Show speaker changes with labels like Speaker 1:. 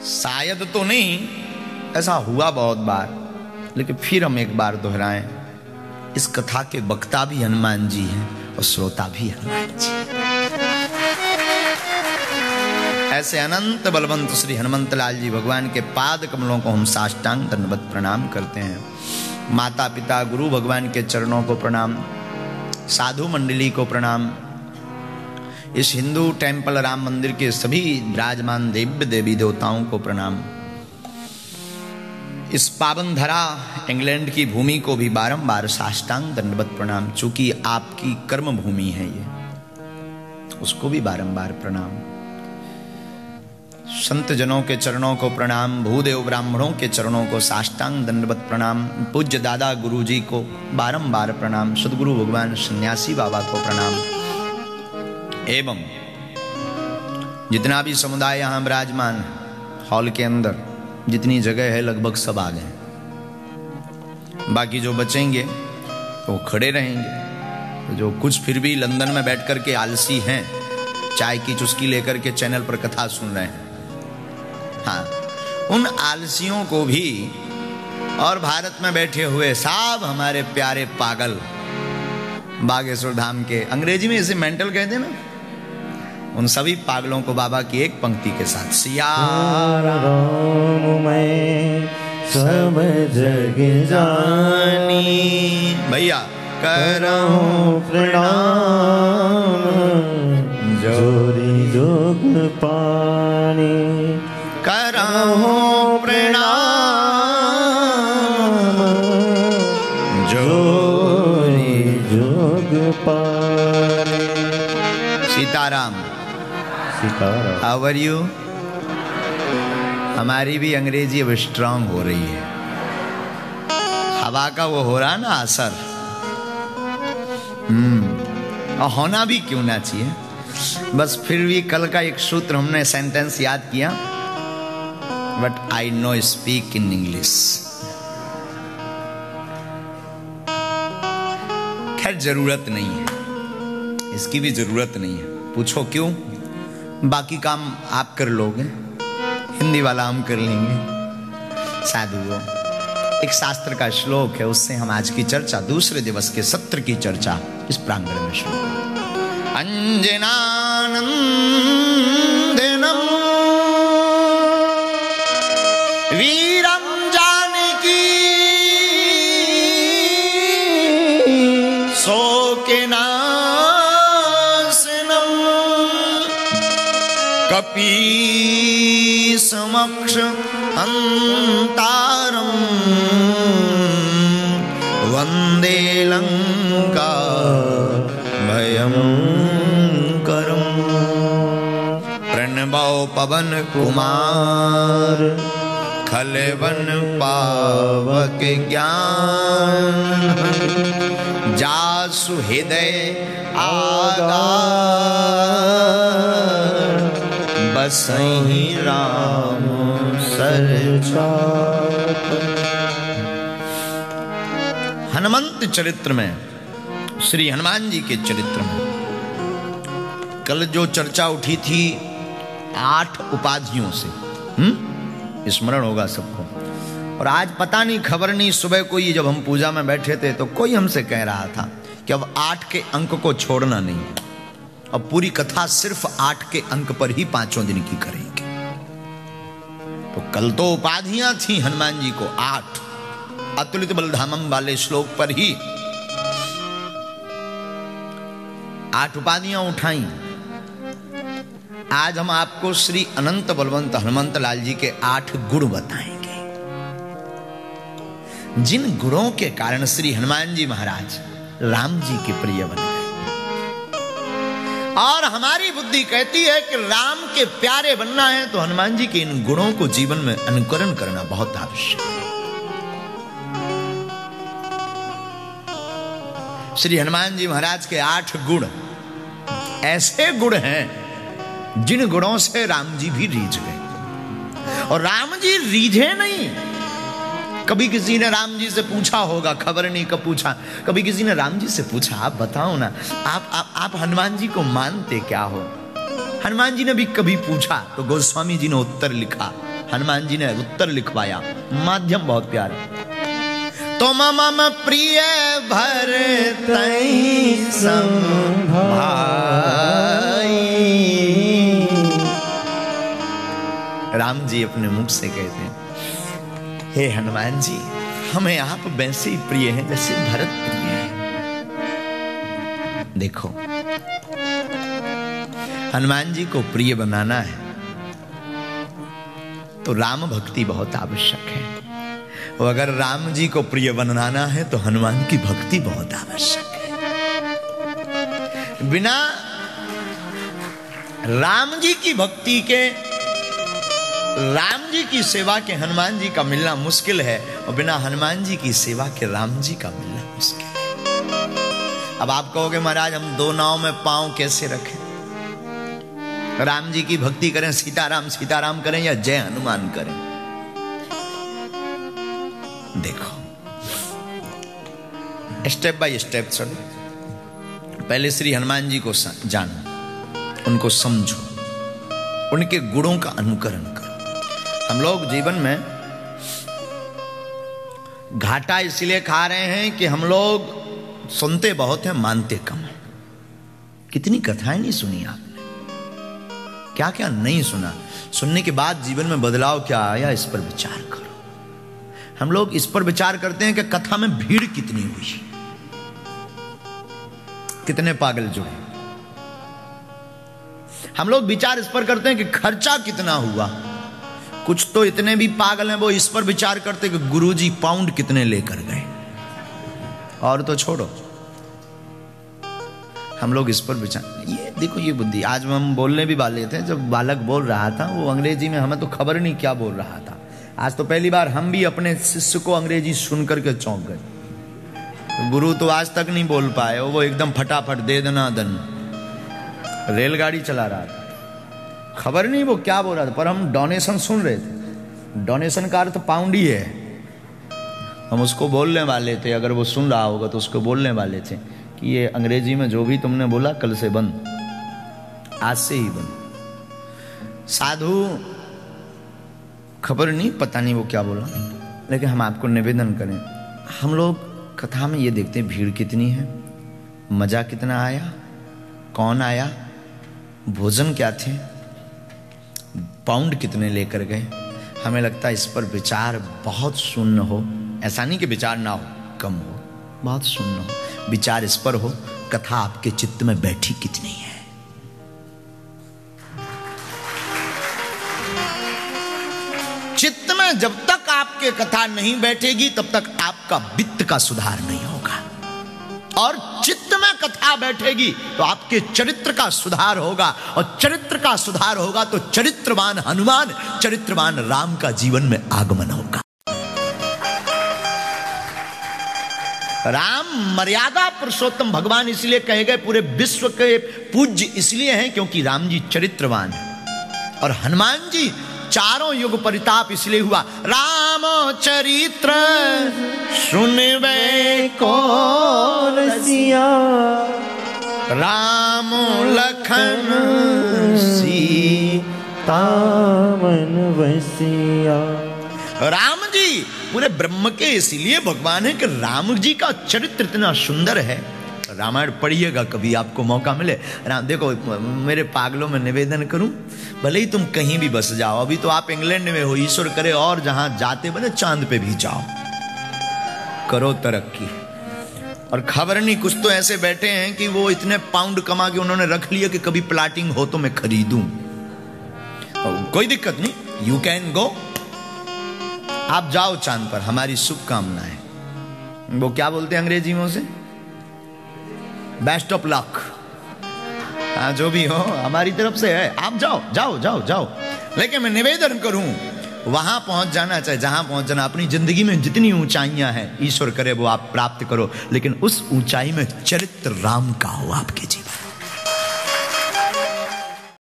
Speaker 1: शायद तो नहीं, ऐसा हुआ बहुत बार, लेकिन फिर हम एक बार दोहराएं, इस कथा के वक्ता भी हनुमान जी हैं और श्रोता भी हनुमान जी। ऐसे अनंत बलवंत श्री हनुमंत लाल जी भगवान के पाद कमलों को हम साष्टांग दंडवत प्रणाम करते हैं। माता पिता गुरु भगवान के चरणों को प्रणाम, साधु मंडली को प्रणाम, इस हिंदू टेंपल राम मंदिर के सभी विराजमान दिव्य देवी देवताओं को प्रणाम। इस पावन धरा इंग्लैंड की भूमि को भी बारंबार साष्टांग दंडवत प्रणाम, चूंकि आपकी कर्म भूमि है ये, उसको भी बारंबार प्रणाम। संत जनों के चरणों को प्रणाम, भूदेव ब्राह्मणों के चरणों को साष्टांग दंडवत प्रणाम, पूज्य दादा गुरु जी को बारंबार प्रणाम, सदगुरु भगवान सन्यासी बाबा को प्रणाम, एवं जितना भी समुदाय यहाँ विराजमान हॉल के अंदर जितनी जगह है लगभग सब आ गए, बाकी जो बचेंगे तो वो खड़े रहेंगे। तो जो कुछ फिर भी लंदन में बैठ कर के आलसी हैं, चाय की चुस्की लेकर के चैनल पर कथा सुन रहे हैं, हाँ, उन आलसियों को भी और भारत में बैठे हुए सब हमारे प्यारे पागल बागेश्वर धाम के, अंग्रेजी में इसे मेंटल कहते हैं ना, उन सभी पागलों को बाबा की एक पंक्ति के साथ सिया
Speaker 2: राम मैं सब जग जानी,
Speaker 1: भैया
Speaker 2: करऊं प्रणाम जोरी जोग पानी,
Speaker 1: करऊं प्रणाम
Speaker 2: जोरी जोग पानी।
Speaker 1: Sitaram,
Speaker 2: Sitaram.
Speaker 1: How are you? हमारी भी अंग्रेजी अब स्ट्रांग हो रही है, हवा का वो हो रहा ना असर, और होना भी क्यों ना चाहिए। बस फिर भी कल का एक सूत्र हमने सेंटेंस याद किया, but I know speak in English. खैर जरूरत नहीं है, इसकी भी जरूरत नहीं है, पूछो क्यों? बाकी काम आप कर लोगे, हिंदी वाला हम कर लेंगे। साधुओं, एक शास्त्र का श्लोक है, उससे हम आज की चर्चा, दूसरे दिवस के सत्र की चर्चा इस प्रांगण में शुरू करें। अंजनानंदनम वीरम जानकी शोकनाशनम कपि समक्ष अंतारम वंदे लंका भयंकरम। प्रणवो पवन कुमार खलवन पावक ज्ञान, जासु हृदय आगार बसहि राम सरचाप। हनुमंत चरित्र में, श्री हनुमान जी के चरित्र में कल जो चर्चा उठी थी 8 उपाधियों से, स्मरण होगा सबको। और आज पता नहीं खबर नहीं, सुबह कोई जब हम पूजा में बैठे थे तो कोई हमसे कह रहा था कि अब 8 के अंक को छोड़ना नहीं, अब पूरी कथा सिर्फ 8 के अंक पर ही 5 दिन की करेंगे। तो कल तो उपाधियां थी हनुमान जी को 8, अतुलित बलधामम वाले श्लोक पर ही 8 उपाधियां उठाई। आज हम आपको श्री अनंत बलवंत हनुमंत लाल जी के 8 गुण बताएंगे, जिन गुणों के कारण श्री हनुमान जी महाराज राम जी के प्रिय बन गए। और हमारी बुद्धि कहती है कि राम के प्यारे बनना है तो हनुमान जी के इन गुणों को जीवन में अनुकरण करना बहुत आवश्यक है। श्री हनुमान जी महाराज के 8 गुण ऐसे गुण हैं जिन गुणों से राम जी भी रीझ गए। और राम जी रीझे नहीं। कभी किसी ने राम जी से पूछा होगा, खबर नहीं कब पूछा, कभी किसी ने राम जी से पूछा, आप बताओ ना, आप हनुमान जी को मानते क्या हो? हनुमान जी ने भी कभी पूछा तो गोस्वामी जी ने उत्तर लिखा, हनुमान जी ने उत्तर लिखवाया, माध्यम बहुत प्यारा। तो मम प्रिय भरतहि सम भाई। राम जी अपने मुख से कहते हैं, हे हनुमान जी, हमें आप वैसे ही प्रिय हैं जैसे भरत प्रिय है। देखो, हनुमान जी को प्रिय बनाना है तो राम भक्ति बहुत आवश्यक है, और अगर राम जी को प्रिय बनाना है तो हनुमान की भक्ति बहुत आवश्यक है। बिना राम जी की भक्ति के, राम जी की सेवा के हनुमान जी का मिलना मुश्किल है, और बिना हनुमान जी की सेवा के राम जी का मिलना मुश्किल है। अब आप कहोगे महाराज हम दो नाव में पांव कैसे रखें? राम जी की भक्ति करें, सीताराम सीताराम करें, या जय हनुमान करें? देखो, स्टेप बाय स्टेप चलो। पहले श्री हनुमान जी को जानो, उनको समझो, उनके गुणों का अनुकरण करो। हम लोग जीवन में घाटा इसलिए खा रहे हैं कि हम लोग सुनते बहुत हैं, मानते कम हैं। कितनी कथाएं नहीं सुनी आपने, क्या क्या नहीं सुना। सुनने के बाद जीवन में बदलाव क्या आया, इस पर विचार करो। हम लोग इस पर विचार करते हैं कि कथा में भीड़ कितनी हुई, कितने पागल जुड़े। हम लोग विचार इस पर करते हैं कि खर्चा कितना हुआ। कुछ तो इतने भी पागल हैं वो इस पर विचार करते कि गुरुजी पाउंड कितने लेकर गए। और तो छोड़ो, हम लोग इस पर विचार, ये देखो ये बुद्धि। आज हम बोलने भी वाले थे, जब बालक बोल रहा था वो अंग्रेजी में, हमें तो खबर नहीं क्या बोल रहा था। आज तो पहली बार हम भी अपने शिष्य को अंग्रेजी सुन करके चौंक गए। गुरु तो आज तक नहीं बोल पाए, वो एकदम फटाफट दे दना दन रेलगाड़ी चला रहा था, खबर नहीं वो क्या बोल रहा था, पर हम डोनेशन सुन रहे थे। डोनेशन का अर्थ पाउंड ही है। हम उसको बोलने वाले थे, अगर वो सुन रहा होगा तो उसको बोलने वाले थे कि ये अंग्रेजी में जो भी तुमने बोला कल से बंद, आज से ही बंद। साधु खबर नहीं, पता नहीं वो क्या बोला, लेकिन हम आपको निवेदन करें, हम लोग कथा में ये देखते हैं भीड़ कितनी है, मजा कितना आया, कौन आया, भोजन क्या थे, पाउंड कितने लेकर गए। हमें लगता है इस पर विचार बहुत शून्य हो। ऐसा नहीं कि विचार ना हो, कम हो, बहुत शून्य हो। विचार इस पर हो, कथा आपके चित्त में बैठी कितनी है। चित्त में जब तक आपके कथा नहीं बैठेगी तब तक आपका वित्त का सुधार नहीं होगा, और चित्त में कथा बैठेगी तो आपके चरित्र का सुधार होगा, और चरित्र का सुधार होगा तो चरित्रवान हनुमान, चरित्रवान राम का जीवन में आगमन होगा। राम मर्यादा पुरुषोत्तम भगवान इसलिए कहे गए, पूरे विश्व के पूज्य इसलिए हैं क्योंकि राम जी चरित्रवान है, और हनुमान जी चारों युग परिताप इसलिए हुआ। राम चरित्र सुनवे को
Speaker 2: रसिया,
Speaker 1: राम लखन सीता
Speaker 2: मन वसिया।
Speaker 1: राम जी पूरे ब्रह्म के इसलिए भगवान है कि राम जी का चरित्र इतना सुंदर है। रामायण पढ़िएगा कभी आपको मौका मिले। देखो, मेरे पागलों में निवेदन करूं, भले ही तुम कहीं भी बस जाओ, अभी तो आप इंग्लैंड में हो, ईश्वर करे और जहां जाते बने चांद पे भी जाओ, करो तरक्की। और खबर नहीं, कुछ तो ऐसे बैठे हैं कि वो इतने पाउंड कमा के उन्होंने रख लिया कि कभी प्लाटिंग हो तो मैं खरीदूं। कोई दिक्कत नहीं, यू कैन गो, आप जाओ चांद पर, हमारी शुभकामनाएं। वो क्या बोलते हैं अंग्रेजी में उसे, बेस्ट ऑफ लक। हाँ, जो भी हो हमारी तरफ से है, आप जाओ जाओ जाओ जाओ। लेकिन मैं निवेदन करूं, वहां पहुंच जाना चाहे जहां पहुंच जाना, अपनी जिंदगी में जितनी ऊंचाइयां हैं ईश्वर करे वो आप प्राप्त करो, लेकिन उस ऊंचाई में चरित्र राम का हो आपके जीवन।